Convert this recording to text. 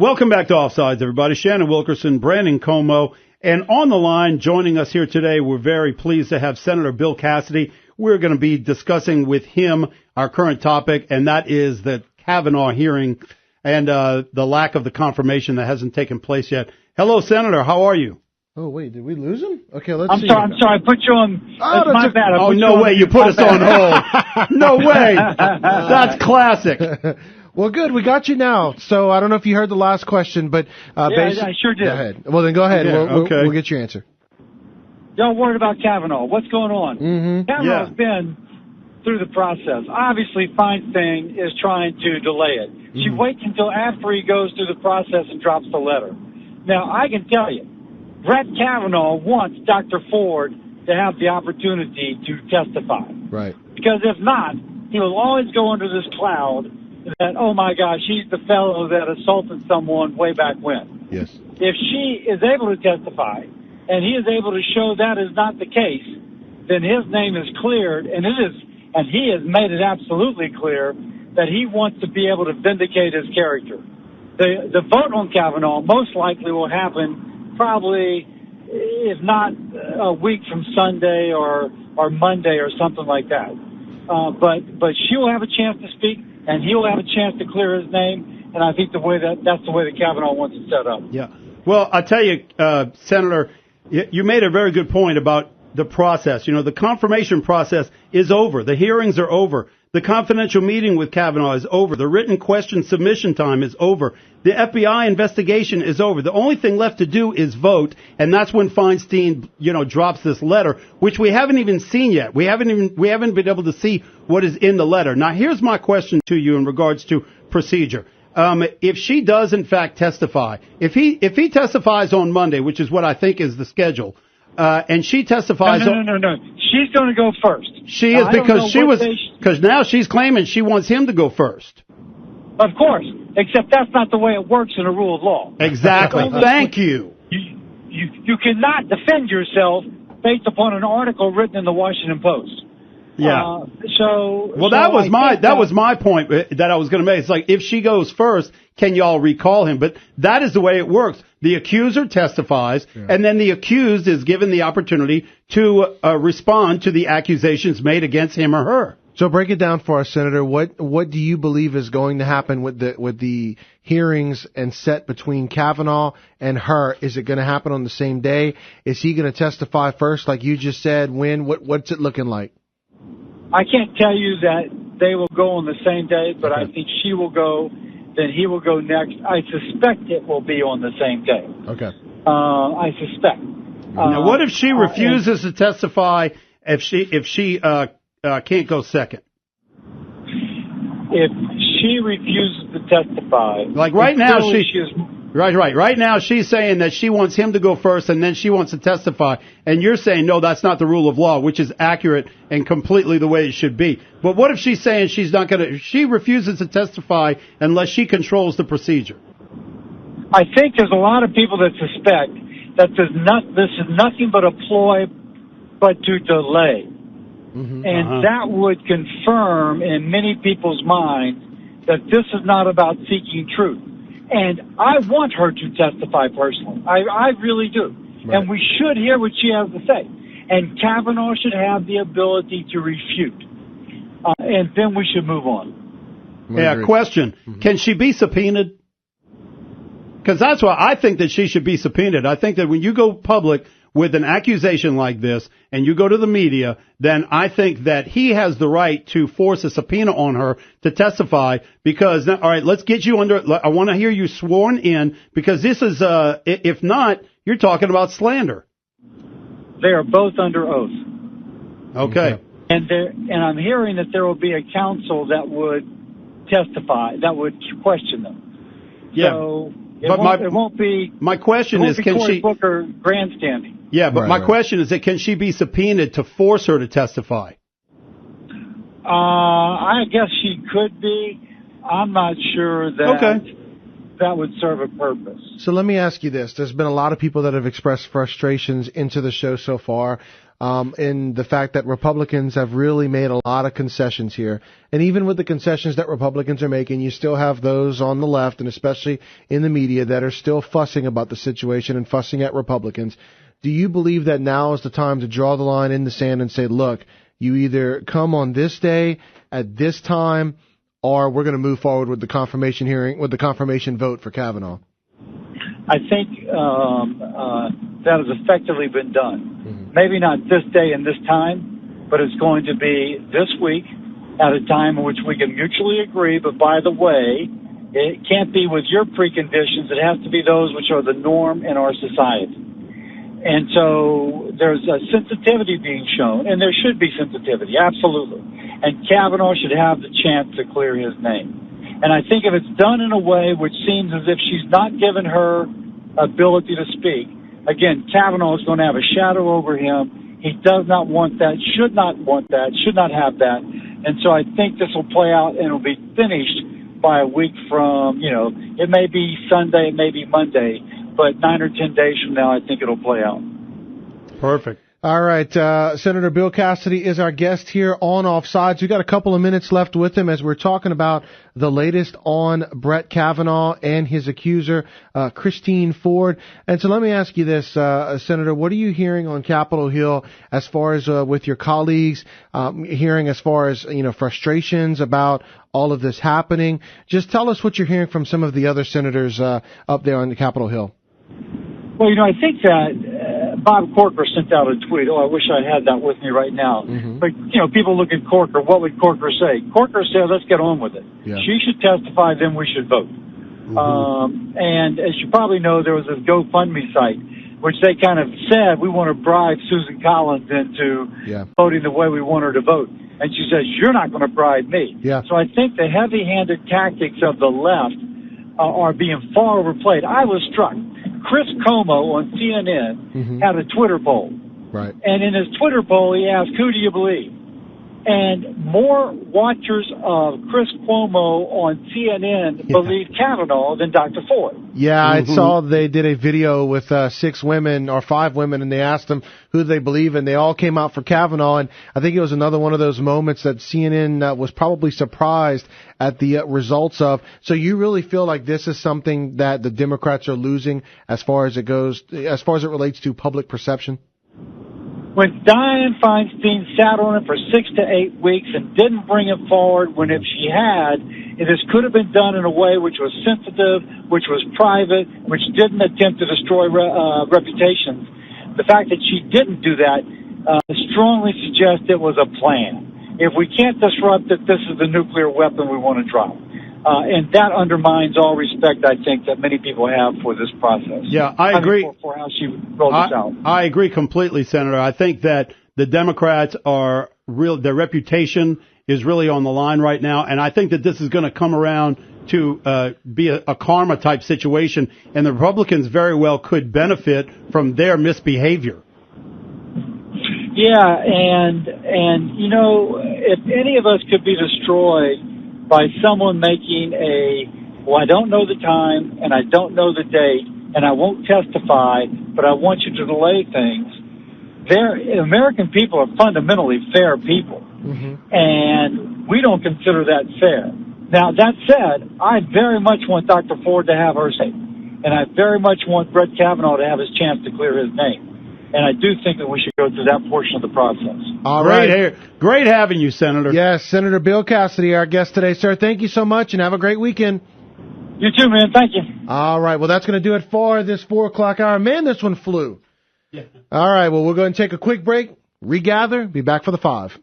Welcome back to Offsides, everybody. Shannon, Wilkerson, Brandon Comeaux. And on the line, joining us here today, we're very pleased to have Senator Bill Cassidy. We're going to be discussing with him our current topic, and that is the Kavanaugh hearing and the lack of the confirmation that hasn't taken place yet. Hello, Senator. How are you? Oh, wait, did we lose him? Okay, let's see. I'm sorry. I put you on. Oh, that's my bad. Oh, no way. You put us on hold. No way. That's classic. Well, good. We got you now. So I don't know if you heard the last question, but I sure did. Go ahead. Well, then go ahead. Yeah, We'll get your answer. Don't worry about Kavanaugh. What's going on? Mm-hmm. Kavanaugh's been through the process. Obviously, Feinstein is trying to delay it. She waits until after he goes through the process and drops the letter. Now, I can tell you, Brett Kavanaugh wants Dr. Ford to have the opportunity to testify. Right. Because if not, he will always go under this cloud that, oh my gosh, he's the fellow that assaulted someone way back when. Yes. If she is able to testify and he is able to show that is not the case, then his name is cleared, and he has made it absolutely clear that he wants to be able to vindicate his character. The vote on Kavanaugh most likely will happen probably, if not a week from Sunday or Monday or something like that. But she will have a chance to speak, and he will have a chance to clear his name, and I think that's the way that Kavanaugh wants it set up. Yeah. Well, I tell you, Senator, you made a very good point about the process. You know, the confirmation process is over. The hearings are over. The confidential meeting with Kavanaugh is over. The written question submission time is over. The FBI investigation is over. The only thing left to do is vote, and that's when Feinstein, drops this letter, which we haven't even seen yet. We haven't been able to see what is in the letter. Now, here's my question to you in regards to procedure. If she does in fact testify, if he testifies on Monday, which is what I think is the schedule, and she testifies. No. She's going to go first. She is because now she's claiming she wants him to go first. Of course, except that's not the way it works in a rule of law. Exactly. Thank you. You cannot defend yourself based upon an article written in the Washington Post. Yeah. That was my point that I was going to make. It's like, if she goes first, can y'all recall him? But that is the way it works. The accuser testifies, and then the accused is given the opportunity to respond to the accusations made against him or her. So break it down for us, Senator. What do you believe is going to happen with the hearings and set between Kavanaugh and her? Is it going to happen on the same day? Is he going to testify first, like you just said? When? What's it looking like? I can't tell you that they will go on the same day, but I think she will go, then he will go next. I suspect it will be on the same day. Okay. I suspect. Now, what if she refuses to testify? If she can't go second? If she refuses to testify, like right now, Right now, she's saying that she wants him to go first, and then she wants to testify. And you're saying, no, that's not the rule of law, which is accurate and completely the way it should be. But what if she's saying she refuses to testify unless she controls the procedure? I think there's a lot of people that suspect that this is nothing but a ploy, but to delay. Mm-hmm. And that would confirm in many people's minds that this is not about seeking truth. And I want her to testify personally. I really do. Right. And we should hear what she has to say. And Kavanaugh should have the ability to refute. And then we should move on. Yeah, question. Mm-hmm. Can she be subpoenaed? Because that's why I think that she should be subpoenaed. I think that when you go public with an accusation like this and you go to the media, then I think that he has the right to force a subpoena on her to testify because, all right, let's get you I want to hear you sworn in because this is, if not, you're talking about slander. They are both under oath. Okay. And I'm hearing that there will be a counsel that would testify, that would question them. Yeah. So it won't be. My question is, can Cory she Booker grandstanding? Yeah, but my question is that can she be subpoenaed to force her to testify? I guess she could be. I'm not sure that. Okay. that would serve a purpose. So let me ask you this. There's been a lot of people that have expressed frustrations into the show so far in the fact that Republicans have really made a lot of concessions here. And even with the concessions that Republicans are making, you still have those on the left, and especially in the media, that are still fussing about the situation and fussing at Republicans. Do you believe that now is the time to draw the line in the sand and say, look, you either come on this day at this time, or we're going to move forward with the confirmation hearing, with the confirmation vote for Kavanaugh? I think that has effectively been done. Mm-hmm. Maybe not this day and this time, but it's going to be this week at a time in which we can mutually agree. But by the way, it can't be with your preconditions. It has to be those which are the norm in our society. And so there's a sensitivity being shown, and there should be sensitivity, absolutely. And Kavanaugh should have the chance to clear his name. And I think if it's done in a way which seems as if she's not given her ability to speak, again, Kavanaugh is going to have a shadow over him. He does not want that, should not want that, should not have that. And so I think this will play out and it'll be finished by a week from, it may be Sunday, it may be Monday, but 9 or 10 days from now, I think it'll play out. Perfect. All right. Senator Bill Cassidy is our guest here on Offsides. We've got a couple of minutes left with him as we're talking about the latest on Brett Kavanaugh and his accuser, Christine Ford. And so let me ask you this, Senator, what are you hearing on Capitol Hill as far as with your colleagues, hearing as far as, frustrations about all of this happening? Just tell us what you're hearing from some of the other senators up there on the Capitol Hill. Well, I think that Bob Corker sent out a tweet. Oh, I wish I had that with me right now. Mm-hmm. But, people look at Corker. What would Corker say? Corker said, let's get on with it. Yeah. She should testify, then we should vote. Mm-hmm. And as you probably know, there was this GoFundMe site, which they kind of said, we want to bribe Susan Collins into voting the way we want her to vote. And she says, you're not going to bribe me. Yeah. So I think the heavy-handed tactics of the left are being far overplayed. I was struck. Chris Comeaux on CNN had a Twitter poll. Right. And in his Twitter poll, he asked, who do you believe? And more watchers of Chris Cuomo on CNN believe Kavanaugh than Dr. Ford. Yeah, I saw they did a video with 6 women or 5 women, and they asked them who they believe, and they all came out for Kavanaugh. And I think it was another one of those moments that CNN was probably surprised at the results of. So you really feel like this is something that the Democrats are losing as far as it goes, as far as it relates to public perception? When Dianne Feinstein sat on it for 6 to 8 weeks and didn't bring it forward, when if she had, this could have been done in a way which was sensitive, which was private, which didn't attempt to destroy reputations. The fact that she didn't do that strongly suggests it was a plan. If we can't disrupt it, this is the nuclear weapon we want to drop. And that undermines all respect, I think, that many people have for this process. Yeah, I agree. For how she rolled this out. I agree completely, Senator. I think that the Democrats are their reputation is really on the line right now, and I think that this is going to come around to be a karma type situation, and the Republicans very well could benefit from their misbehavior. Yeah, and if any of us could be destroyed by someone making I don't know the time and I don't know the date and I won't testify, but I want you to delay things. American people are fundamentally fair people, and we don't consider that fair. Now, that said, I very much want Dr. Ford to have her say, and I very much want Brett Kavanaugh to have his chance to clear his name. And I do think that we should go through that portion of the process. All right. Great having you, Senator. Yes, Senator Bill Cassidy, our guest today. Sir, thank you so much, and have a great weekend. You too, man. Thank you. All right. Well, that's going to do it for this 4 o'clock hour. Man, this one flew. Yeah. All right. Well, we'll go ahead and take a quick break, regather, be back for the 5.